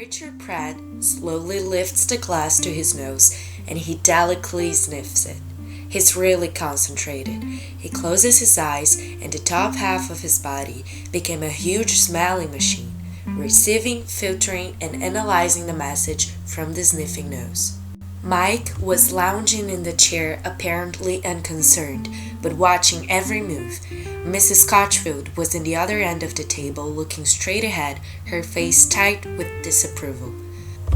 Richard Pratt slowly lifts the glass to his nose and he delicately sniffs it. He's really concentrated. He closes his eyes and the top half of his body became a huge smelling machine, receiving, filtering, and analyzing the message from the sniffing nose. Mike was lounging in the chair apparently unconcerned, but watching every move. Mrs. Scotchfield was in the other end of the table looking straight ahead, her face tight with disapproval.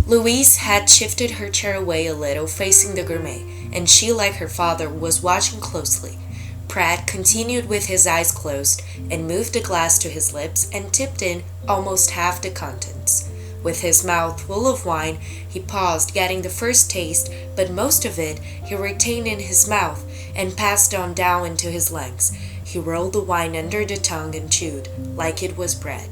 Louise had shifted her chair away a little facing the gourmet, and she, like her father, was watching closely. Pratt continued with his eyes closed and moved the glass to his lips and tipped in almost half the contents. With his mouth full of wine, he paused, getting the first taste, but most of it he retained in his mouth and passed on down into his lungs. He rolled the wine under the tongue and chewed, like it was bread.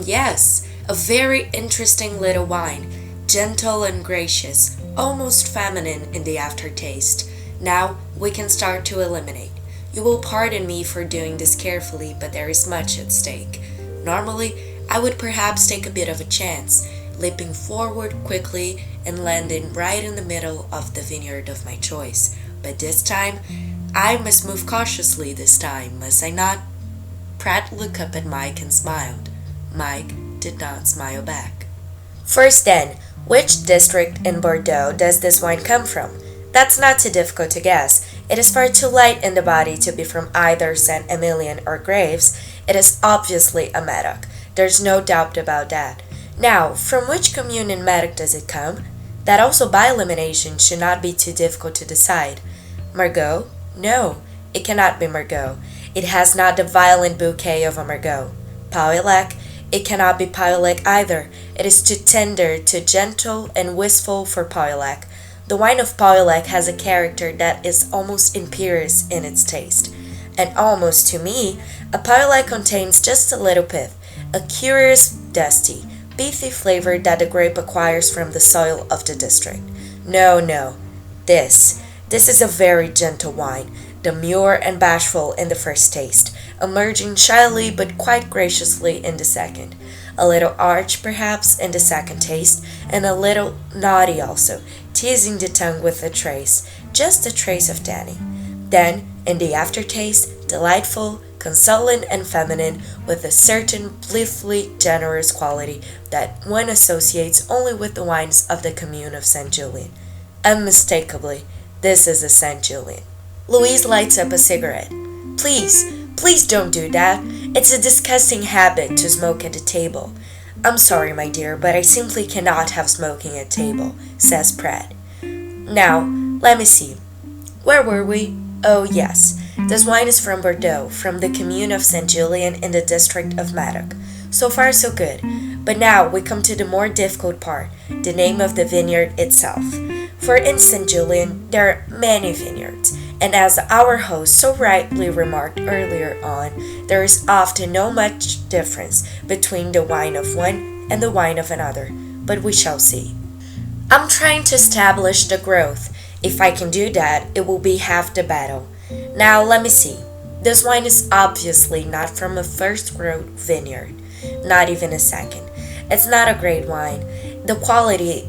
Yes, a very interesting little wine, gentle and gracious, almost feminine in the aftertaste. Now we can start to eliminate. You will pardon me for doing this carefully, but there is much at stake. Normally, I would perhaps take a bit of a chance, leaping forward quickly and landing right in the middle of the vineyard of my choice. But this time, I must move cautiously this time, must I not? Pratt looked up at Mike and smiled. Mike did not smile back. First then, which district in Bordeaux does this wine come from? That's not too difficult to guess. It is far too light in the body to be from either Saint Emilion or Graves. It is obviously a Medoc. There's no doubt about that. Now, from which commune in Medoc does it come? That also by elimination should not be too difficult to decide. Margaux? No, it cannot be Margaux. It has not the violent bouquet of a Margaux. Pauillac? It cannot be Pauillac either. It is too tender, too gentle, and wistful for Pauillac. The wine of Pauillac has a character that is almost imperious in its taste. And almost, to me, a Pauillac contains just a little pith, a curious, dusty, beefy flavor that the grape acquires from the soil of the district. No. This is a very gentle wine, demure and bashful in the first taste, emerging shyly but quite graciously in the second, a little arch perhaps in the second taste, and a little naughty also, teasing the tongue with a trace, just a trace of tannin. Then, in the aftertaste, delightful, consoling and feminine, with a certain blithely generous quality that one associates only with the wines of the commune of Saint Julien. Unmistakably, this is a Saint Julien. Louise lights up a cigarette. Please don't do that. It's a disgusting habit to smoke at the table. I'm sorry, my dear, but I simply cannot have smoking at table, says Pratt. Now, let me see. Where were we? Oh, yes. This wine is from Bordeaux, from the commune of Saint Julien in the district of Medoc. So far, so good. But now we come to the more difficult part, the name of the vineyard itself. For in Saint Julien, there are many vineyards, and as our host so rightly remarked earlier on, there is often no much difference between the wine of one and the wine of another, but we shall see. I'm trying to establish the growth. If I can do that, it will be half the battle. Now let me see. This wine is obviously not from a first growth vineyard, not even a second. It's not a great wine. The quality,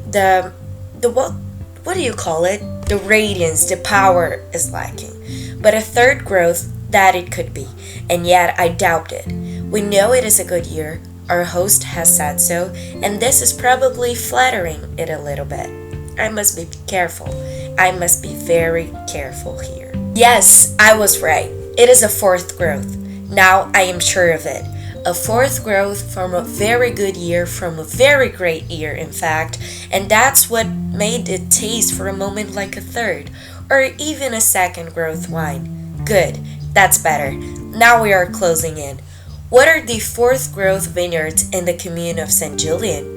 what do you call it? The radiance, the power is lacking. But a third growth, that it could be, and yet I doubt it. We know it is a good year, our host has said so, and this is probably flattering it a little bit. I must be careful. I must be very careful here. Yes, I was right. It is a fourth growth. Now I am sure of it. A fourth growth from a very good year, from a very great year, in fact, and that's what made it taste for a moment like a third, or even a second growth wine. Good, that's better. Now we are closing in. What are the fourth growth vineyards in the commune of Saint Julien?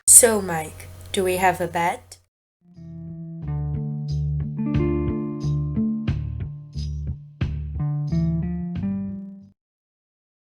So, Mike, do we have a bet?